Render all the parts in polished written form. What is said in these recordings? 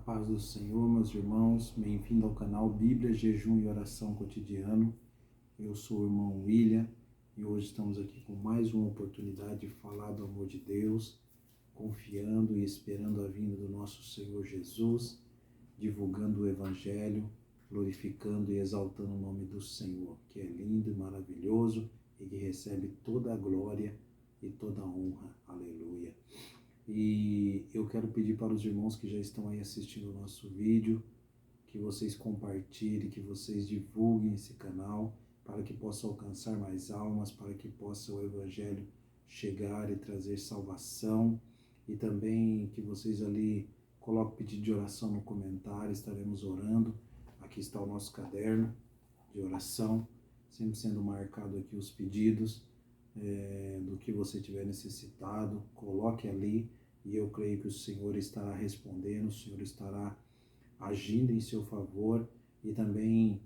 paz do Senhor, meus irmãos, bem-vindo ao canal Bíblia, Jejum e Oração Cotidiano. Eu sou o irmão William e hoje estamos aqui com mais uma oportunidade de falar do amor de Deus, confiando e esperando a vinda do nosso Senhor Jesus, divulgando o Evangelho, glorificando e exaltando o nome do Senhor, que é lindo e maravilhoso e que recebe toda a glória e toda a honra. Aleluia. E eu quero pedir para os irmãos que já estão aí assistindo o nosso vídeo, que vocês compartilhem, que vocês divulguem esse canal, para que possa alcançar mais almas, para que possa o Evangelho chegar e trazer salvação. E também que vocês ali coloquem pedido de oração no comentário, estaremos orando. Aqui está o nosso caderno de oração, sempre sendo marcado aqui os pedidos do que você tiver necessitado, coloque ali. E eu creio que o Senhor estará respondendo, o Senhor estará agindo em seu favor e também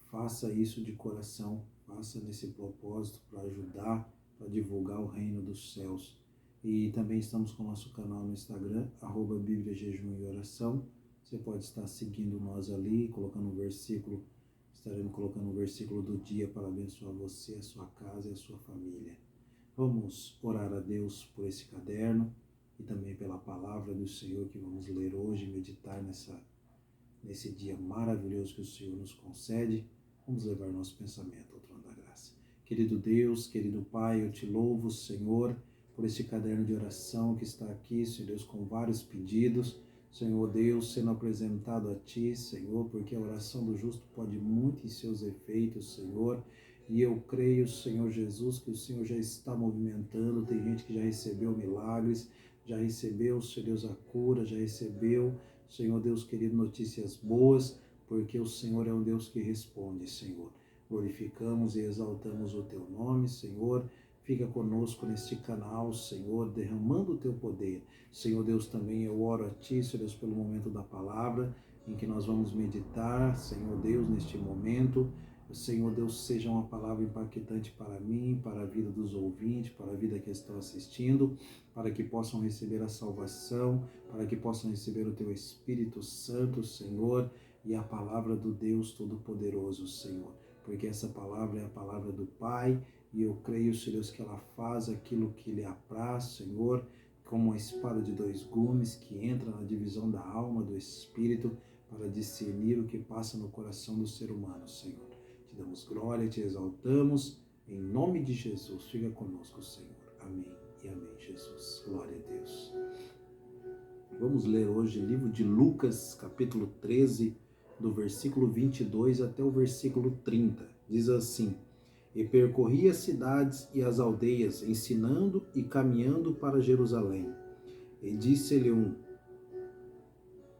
faça isso de coração, faça nesse propósito para ajudar, para divulgar o reino dos céus. E também estamos com o nosso canal no Instagram, @Bíblia, Jejum e Oração. Você pode estar seguindo nós ali, colocando um versículo, estaremos colocando um versículo do dia para abençoar você, a sua casa e a sua família. Vamos orar a Deus por esse caderno e também pela palavra do Senhor que vamos ler hoje e meditar nesse dia maravilhoso que o Senhor nos concede. Vamos levar nosso pensamento ao trono da graça. Querido Deus, querido Pai, eu te louvo, Senhor, por esse caderno de oração que está aqui, Senhor Deus, com vários pedidos. Senhor Deus, sendo apresentado a Ti, Senhor, porque a oração do justo pode muito em seus efeitos, Senhor. E eu creio, Senhor Jesus, que o Senhor já está movimentando. Tem gente que já recebeu milagres, já recebeu, Senhor Deus, a cura, já recebeu, Senhor Deus querido, notícias boas, porque o Senhor é um Deus que responde, Senhor. Glorificamos e exaltamos o Teu nome, Senhor. Fica conosco neste canal, Senhor, derramando o Teu poder. Senhor Deus, também eu oro a Ti, Senhor Deus, pelo momento da palavra, em que nós vamos meditar, Senhor Deus, neste momento. Senhor Deus, seja uma palavra impactante para mim, para a vida dos ouvintes, para a vida que estão assistindo, para que possam receber a salvação, para que possam receber o Teu Espírito Santo, Senhor, e a palavra do Deus Todo-Poderoso, Senhor. Porque essa palavra é a palavra do Pai, e eu creio, Senhor Deus, que ela faz aquilo que lhe apraz, Senhor, como uma espada de dois gumes que entra na divisão da alma, do Espírito, para discernir o que passa no coração do ser humano, Senhor. Te damos glória, te exaltamos, em nome de Jesus. Fica conosco, Senhor. Amém e amém, Jesus. Glória a Deus. Vamos ler hoje o livro de Lucas, capítulo 13, do versículo 22 até o versículo 30. Diz assim: E percorria as cidades e as aldeias, ensinando e caminhando para Jerusalém. E disse-lhe um: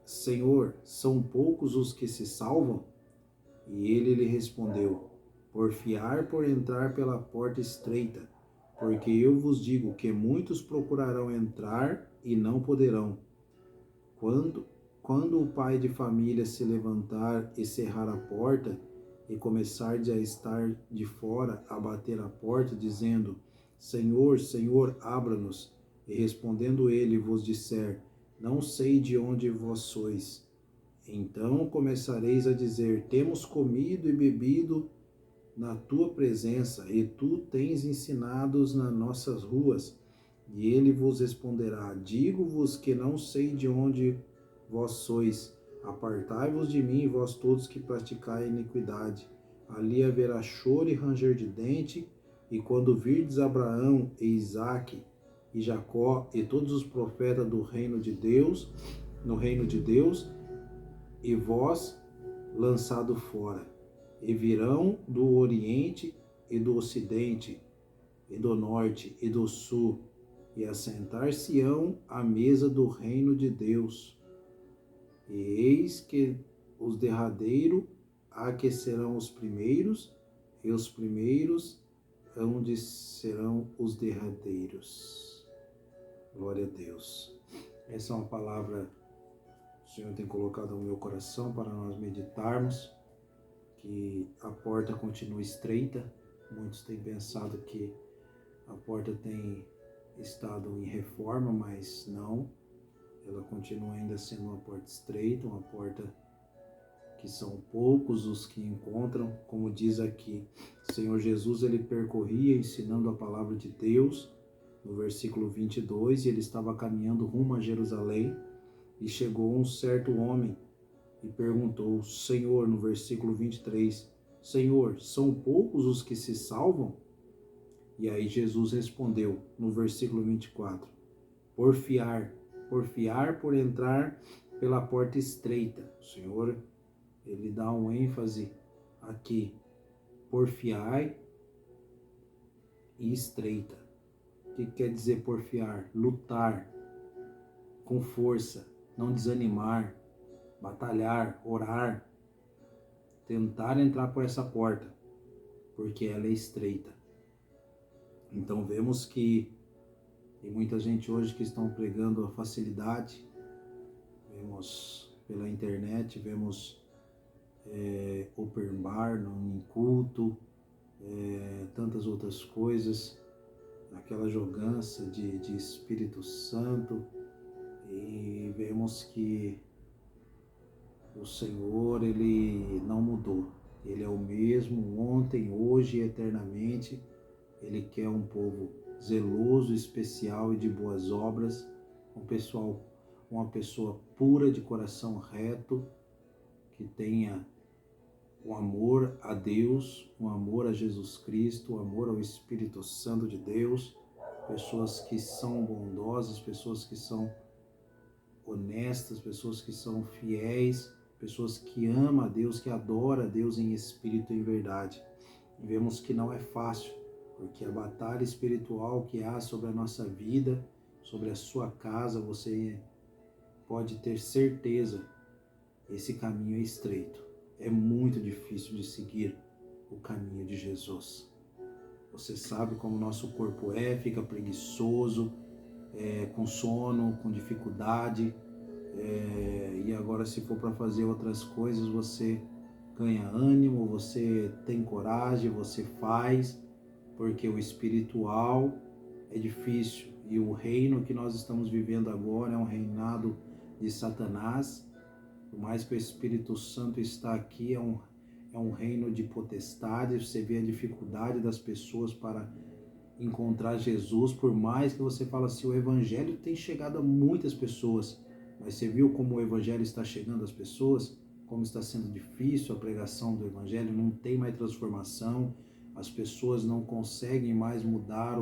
Senhor, são poucos os que se salvam? E ele lhe respondeu: Porfiar por entrar pela porta estreita, porque eu vos digo que muitos procurarão entrar e não poderão. Quando o pai de família se levantar e cerrar a porta, e começar a estar de fora a bater a porta, dizendo: Senhor, Senhor, abra-nos, e respondendo ele vos disser: Não sei de onde vós sois, então começareis a dizer: Temos comido e bebido na tua presença, e tu tens ensinados nas nossas ruas. E ele vos responderá: Digo-vos que não sei de onde vós sois. Apartai-vos de mim, vós todos que praticai iniquidade. Ali haverá choro e ranger de dente, e quando virdes Abraão e Isaque e Jacó e todos os profetas do reino de Deus, no reino de Deus, e vós lançado fora, e virão do oriente e do ocidente, e do norte e do sul, e assentar-se-ão à mesa do reino de Deus. E eis que os derradeiros aquecerão os primeiros, e os primeiros onde serão os derradeiros. Glória a Deus. Essa é uma palavra o Senhor tem colocado no meu coração para nós meditarmos, que a porta continua estreita. Muitos têm pensado que a porta tem estado em reforma, mas não. ela continua ainda sendo uma porta estreita, uma porta que são poucos os que encontram. Como diz aqui, o Senhor Jesus, ele percorria ensinando a palavra de Deus, no versículo 22, e ele estava caminhando rumo a Jerusalém, e chegou um certo homem e perguntou, Senhor, no versículo 23, Senhor, são poucos os que se salvam? E aí Jesus respondeu, no versículo 24, porfiar por entrar pela porta estreita. O Senhor, ele dá um ênfase aqui, porfiai e estreita. O que quer dizer porfiar? Lutar com força, não desanimar, batalhar, orar, tentar entrar por essa porta, porque ela é estreita. Então vemos que tem muita gente hoje que estão pregando a facilidade, vemos pela internet, vemos open bar, em culto, tantas outras coisas, aquela jogança de Espírito Santo, e vemos que o Senhor, ele não mudou, ele é o mesmo ontem, hoje e eternamente. Ele quer um povo zeloso, especial e de boas obras, uma pessoa pura de coração reto, que tenha um amor a Deus, um amor a Jesus Cristo, um amor ao Espírito Santo de Deus, pessoas que são bondosas, pessoas que são honestas, pessoas que são fiéis, pessoas que amam a Deus, que adoram a Deus em espírito e em verdade. E vemos que não é fácil, porque a batalha espiritual que há sobre a nossa vida, sobre a sua casa, você pode ter certeza, esse caminho é estreito. É muito difícil de seguir o caminho de Jesus. Você sabe como o nosso corpo fica preguiçoso, com sono, com dificuldade, e agora se for para fazer outras coisas, você ganha ânimo, você tem coragem, você faz, porque o espiritual é difícil, e o reino que nós estamos vivendo agora é um reinado de Satanás. Por mais que o Espírito Santo está aqui, é um reino de potestade. Você vê a dificuldade das pessoas para encontrar Jesus, por mais que você fale assim, o Evangelho tem chegado a muitas pessoas, mas você viu como o Evangelho está chegando às pessoas? Como está sendo difícil a pregação do Evangelho, não tem mais transformação, as pessoas não conseguem mais mudar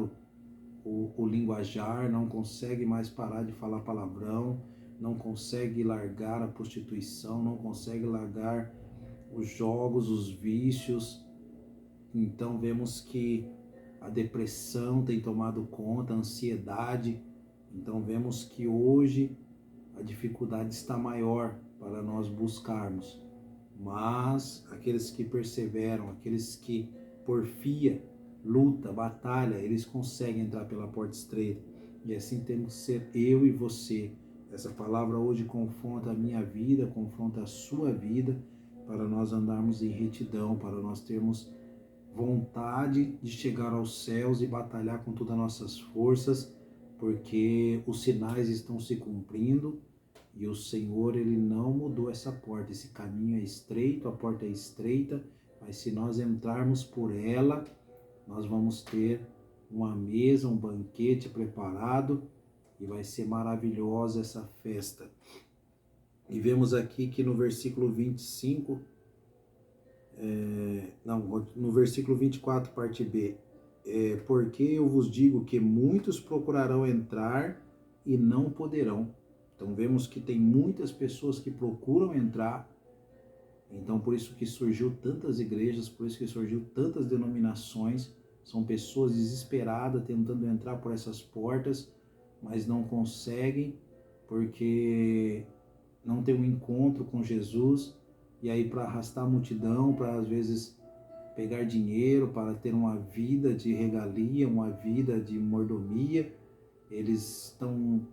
o linguajar, não conseguem mais parar de falar palavrão, não conseguem largar a prostituição, não conseguem largar os jogos, os vícios. Então vemos que a depressão tem tomado conta, a ansiedade. Então vemos que hoje a dificuldade está maior para nós buscarmos. Mas aqueles que perseveram, aqueles que porfia, luta, batalha, eles conseguem entrar pela porta estreita. E assim temos que ser eu e você. Essa palavra hoje confronta a minha vida, confronta a sua vida, para nós andarmos em retidão, para nós termos vontade de chegar aos céus e batalhar com todas as nossas forças, porque os sinais estão se cumprindo e o Senhor, ele não mudou essa porta. Esse caminho é estreito, a porta é estreita, mas se nós entrarmos por ela, nós vamos ter uma mesa, um banquete preparado, e vai ser maravilhosa essa festa. E vemos aqui que no versículo 25, no versículo 24, parte B, porque eu vos digo que muitos procurarão entrar e não poderão. Então vemos que tem muitas pessoas que procuram entrar, então por isso que surgiu tantas igrejas, por isso que surgiu tantas denominações, são pessoas desesperadas tentando entrar por essas portas, mas não conseguem, porque não tem um encontro com Jesus, e aí para arrastar a multidão, para às vezes pegar dinheiro, para ter uma vida de regalia, uma vida de mordomia, eles estão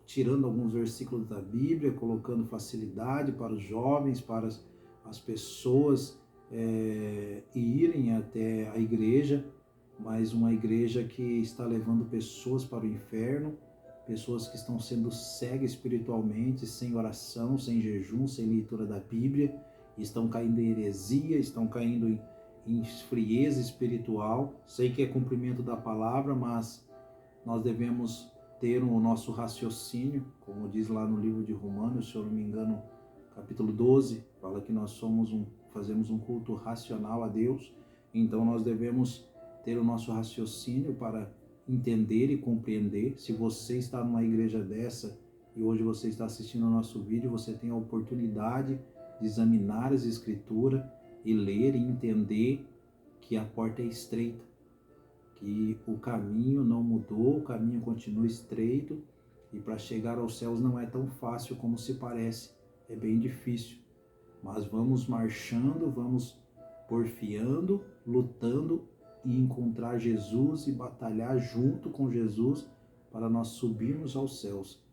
tirando alguns versículos da Bíblia, colocando facilidade para os jovens, para as pessoas irem até a igreja, mas uma igreja que está levando pessoas para o inferno, pessoas que estão sendo cegas espiritualmente, sem oração, sem jejum, sem leitura da Bíblia, estão caindo em heresia, estão caindo em frieza espiritual. Sei que é cumprimento da palavra, mas nós devemos ter o nosso raciocínio, como diz lá no livro de Romanos, se eu não me engano, capítulo 12, fala que nós fazemos um culto racional a Deus, então nós devemos ter o nosso raciocínio para entender e compreender. Se você está numa igreja dessa e hoje você está assistindo ao nosso vídeo, você tem a oportunidade de examinar as escrituras e ler e entender que a porta é estreita, que o caminho não mudou, o caminho continua estreito e para chegar aos céus não é tão fácil como se parece, é bem difícil. Mas vamos marchando, vamos porfiando, lutando e encontrar Jesus e batalhar junto com Jesus para nós subirmos aos céus.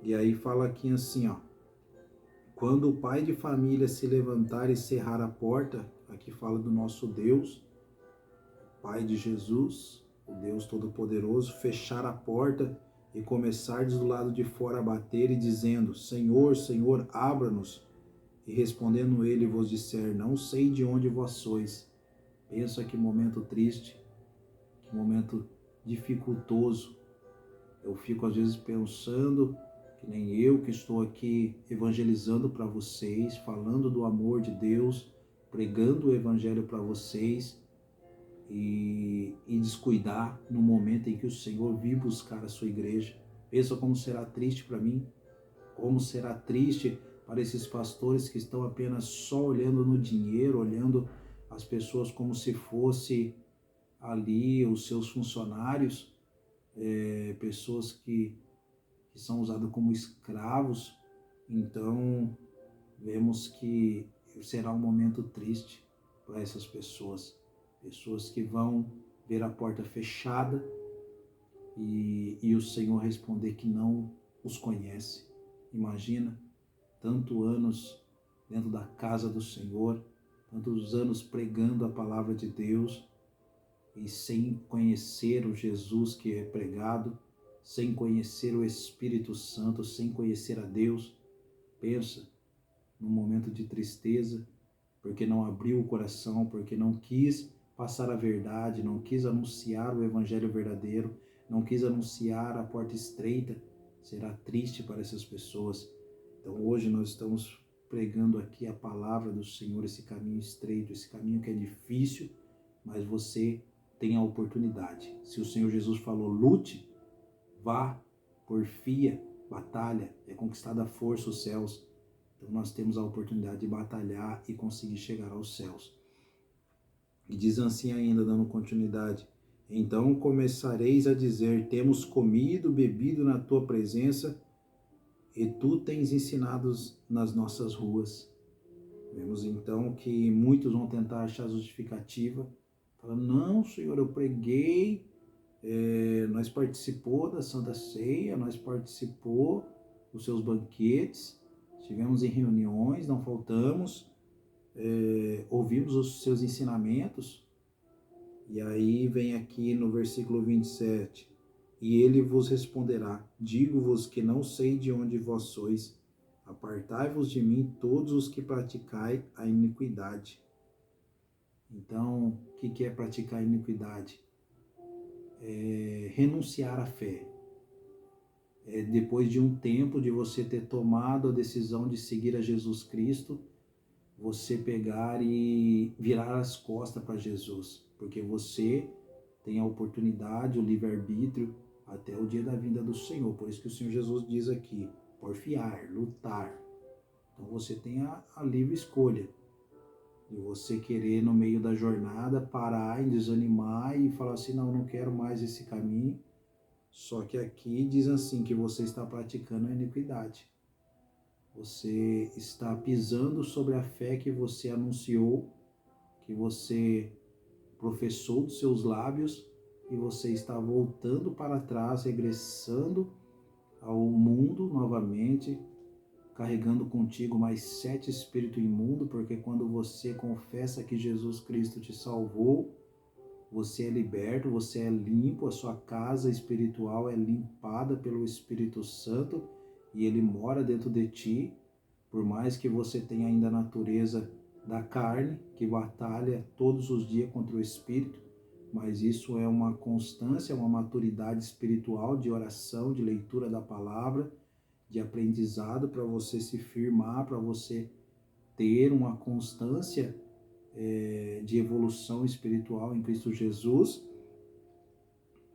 E aí fala aqui assim, ó: quando o pai de família se levantar e cerrar a porta, aqui fala do nosso Deus, Pai de Jesus, o Deus Todo-Poderoso, fechar a porta e começardes do lado de fora a bater e dizendo: Senhor, Senhor, abra-nos. E respondendo ele vos disser: não sei de onde vós sois. Pensa que momento triste, que momento dificultoso. Eu fico às vezes pensando, que nem eu que estou aqui evangelizando para vocês, falando do amor de Deus, pregando o evangelho para vocês, e descuidar no momento em que o Senhor vir buscar a sua igreja. Pensa como será triste para mim, como será triste para esses pastores que estão apenas só olhando no dinheiro, olhando as pessoas como se fosse ali os seus funcionários, pessoas que são usadas como escravos. Então, vemos que será um momento triste para essas pessoas. Pessoas que vão ver a porta fechada e o Senhor responder que não os conhece. Imagina, tantos anos dentro da casa do Senhor, tantos anos pregando a palavra de Deus e sem conhecer o Jesus que é pregado, sem conhecer o Espírito Santo, sem conhecer a Deus. Pensa num momento de tristeza, porque não abriu o coração, porque não quis passar a verdade, não quis anunciar o evangelho verdadeiro, não quis anunciar a porta estreita. Será triste para essas pessoas. Então hoje nós estamos pregando aqui a palavra do Senhor, esse caminho estreito, esse caminho que é difícil, mas você tem a oportunidade. Se o Senhor Jesus falou: lute, vá, porfia, batalha, é conquistada a força os céus. Então nós temos a oportunidade de batalhar e conseguir chegar aos céus. E diz assim ainda, dando continuidade: então começareis a dizer: temos comido, bebido na tua presença, e tu tens ensinado nas nossas ruas. Vemos então que muitos vão tentar achar justificativa, falando: não, Senhor, eu preguei, nós participou da Santa Ceia, nós participou dos seus banquetes, estivemos em reuniões, não faltamos, ouvimos os seus ensinamentos. E aí vem aqui no versículo 27, e ele vos responderá: digo-vos que não sei de onde vós sois, apartai-vos de mim todos os que praticai a iniquidade. Então, o que é praticar a iniquidade? É renunciar à fé. Depois de um tempo de você ter tomado a decisão de seguir a Jesus Cristo, você pegar e virar as costas para Jesus, porque você tem a oportunidade, o livre-arbítrio, até o dia da vinda do Senhor. Por isso que o Senhor Jesus diz aqui: porfiar, lutar. Então você tem a livre escolha de você querer, no meio da jornada, parar e desanimar e falar assim: não quero mais esse caminho. Só que aqui diz assim, que você está praticando a iniquidade. Você está pisando sobre a fé que você anunciou, que você professou dos seus lábios, e você está voltando para trás, regressando ao mundo novamente, carregando contigo mais 7 espíritos imundos, porque quando você confessa que Jesus Cristo te salvou, você é liberto, você é limpo, a sua casa espiritual é limpada pelo Espírito Santo e ele mora dentro de ti, por mais que você tenha ainda a natureza da carne, que batalha todos os dias contra o Espírito, mas isso é uma constância, uma maturidade espiritual de oração, de leitura da palavra, de aprendizado para você se firmar, para você ter uma constância de evolução espiritual em Cristo Jesus.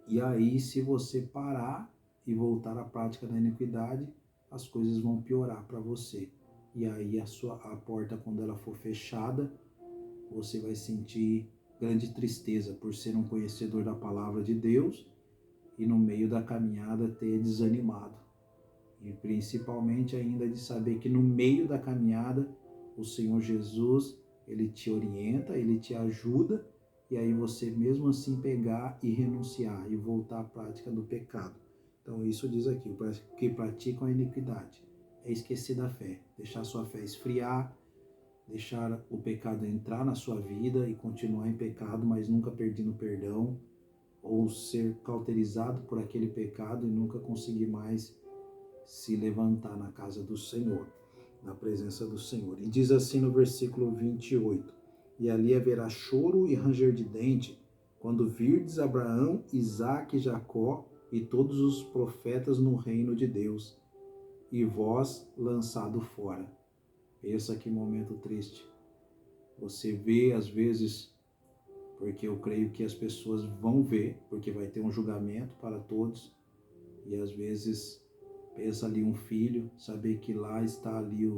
E aí, se você parar e voltar à prática da iniquidade, as coisas vão piorar para você. E aí a porta, quando ela for fechada, você vai sentir grande tristeza por ser um conhecedor da palavra de Deus e no meio da caminhada ter desanimado. E principalmente ainda de saber que no meio da caminhada o Senhor Jesus, ele te orienta, ele te ajuda, e aí você mesmo assim pegar e renunciar e voltar à prática do pecado. Então isso diz aqui, que praticam a iniquidade é esquecer da fé, deixar sua fé esfriar, deixar o pecado entrar na sua vida e continuar em pecado, mas nunca perdendo perdão, ou ser cauterizado por aquele pecado e nunca conseguir mais se levantar na casa do Senhor, na presença do Senhor. E diz assim no versículo 28, e ali haverá choro e ranger de dente, quando virdes Abraão, Isaque e Jacó e todos os profetas no reino de Deus, e vós lançado fora. Pensa que momento triste. Você vê às vezes, porque eu creio que as pessoas vão ver, porque vai ter um julgamento para todos, e às vezes pensa ali um filho, saber que lá está ali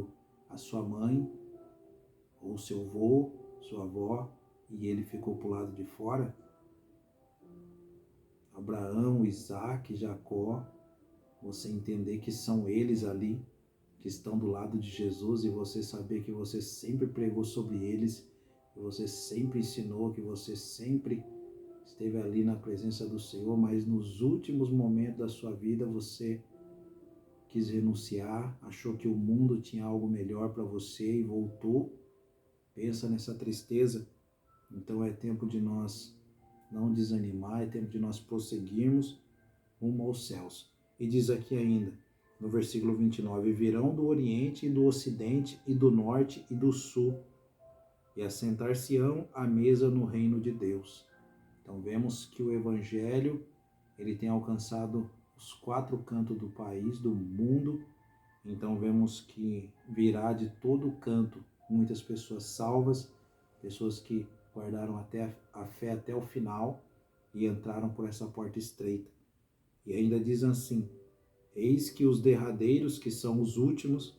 a sua mãe, ou seu avô, sua avó, e ele ficou para o lado de fora. Abraão, Isaque, Jacó, você entender que são eles ali, que estão do lado de Jesus, e você saber que você sempre pregou sobre eles, que você sempre ensinou, que você sempre esteve ali na presença do Senhor, mas nos últimos momentos da sua vida você quis renunciar, achou que o mundo tinha algo melhor para você e voltou. Pensa nessa tristeza. Então é tempo de nós não desanimar, é tempo de nós prosseguirmos rumo aos céus. E diz aqui ainda, no versículo 29, virão do Oriente e do Ocidente e do Norte e do Sul, e assentar-se-ão à mesa no reino de Deus. Então vemos que o Evangelho, ele tem alcançado os 4 cantos do país, do mundo. Então vemos que virá de todo canto muitas pessoas salvas, pessoas que guardaram até a fé até o final e entraram por essa porta estreita. E ainda diz assim, eis que os derradeiros, que são os últimos,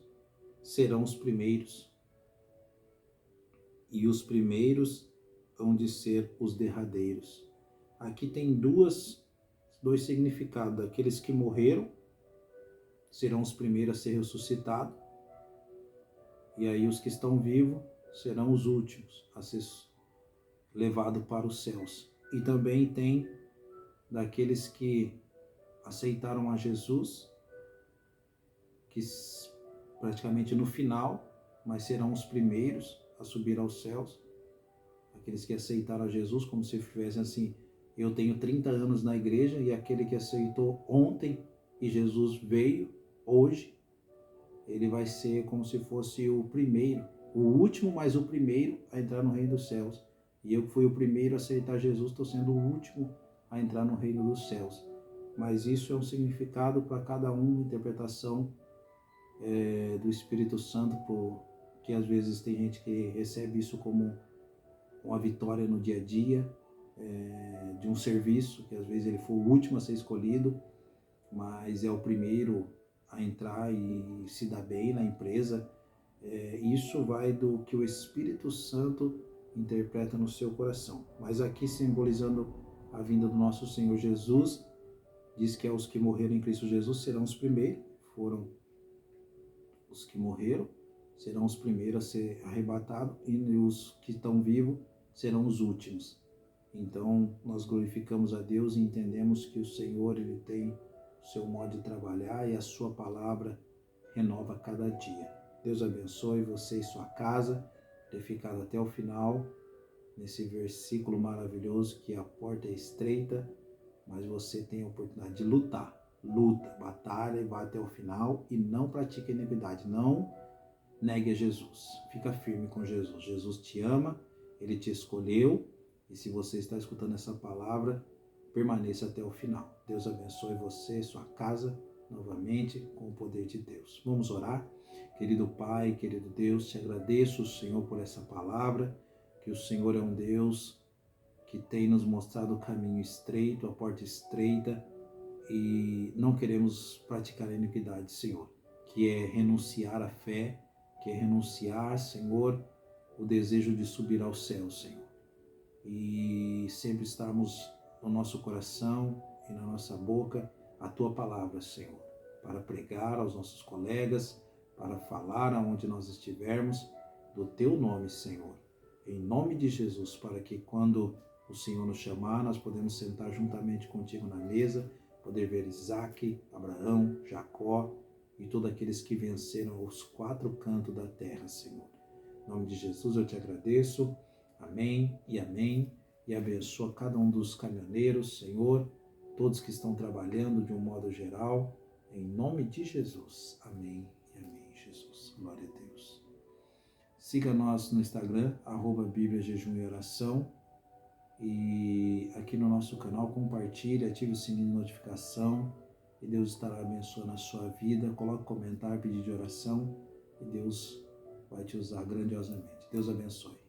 serão os primeiros, e os primeiros hão de ser os derradeiros. Aqui tem dois significados. Aqueles que morreram serão os primeiros a ser ressuscitados, e aí os que estão vivos serão os últimos a ser levados para os céus. E também tem daqueles que aceitaram a Jesus, que praticamente no final, mas serão os primeiros a subir aos céus. Aqueles que aceitaram a Jesus, como se estivessem assim, eu tenho 30 anos na igreja, e aquele que aceitou ontem e Jesus veio hoje, ele vai ser como se fosse o primeiro, o último, mas o primeiro a entrar no reino dos céus. E eu que fui o primeiro a aceitar Jesus, estou sendo o último a entrar no reino dos céus. Mas isso é um significado para cada um, uma interpretação do Espírito Santo, porque às vezes tem gente que recebe isso como uma vitória no dia a dia, de um serviço, que às vezes ele foi o último a ser escolhido, mas é o primeiro a entrar e se dar bem na empresa. Isso vai do que o Espírito Santo interpreta no seu coração. Mas aqui, simbolizando a vinda do nosso Senhor Jesus, diz que os que morreram em Cristo Jesus serão os primeiros, foram os que morreram, serão os primeiros a ser arrebatados, e os que estão vivos serão os últimos. Então, nós glorificamos a Deus e entendemos que o Senhor, ele tem o seu modo de trabalhar e a sua palavra renova cada dia. Deus abençoe você e sua casa, ter ficado até o final. nesse versículo maravilhoso que a porta é estreita, mas você tem a oportunidade de lutar. Luta, batalha e vai até o final e não pratique iniquidade. Não negue a Jesus. Fica firme com Jesus. Jesus te ama, Ele te escolheu e se você está escutando essa palavra, permaneça até o final. Deus abençoe você, sua casa, novamente, com o poder de Deus. Vamos orar? Querido Pai, querido Deus, te agradeço, Senhor, por essa palavra, que o Senhor é um Deus que tem nos mostrado o caminho estreito, a porta estreita, e não queremos praticar a iniquidade, Senhor, que é renunciar à fé, que é renunciar, Senhor, o desejo de subir ao céu, Senhor, e sempre estarmos no nosso coração e na nossa boca a Tua palavra, Senhor, para pregar aos nossos colegas, para falar aonde nós estivermos do Teu nome, Senhor, em nome de Jesus, para que quando o Senhor nos chamar, nós podemos sentar juntamente contigo na mesa, poder ver Isaac, Abraão, Jacó e todos aqueles que venceram os 4 cantos da terra, Senhor. Em nome de Jesus eu te agradeço. Amém e amém. E abençoa cada um dos caminhoneiros, Senhor, todos que estão trabalhando de um modo geral, em nome de Jesus. Amém e amém, Jesus. Glória a Deus. Siga nós no Instagram, @Bíblia, Jejum e Oração. E aqui no nosso canal, compartilhe, ative o sininho de notificação e Deus estará abençoando a sua vida. Coloque comentário, pedido de oração e Deus vai te usar grandiosamente. Deus abençoe.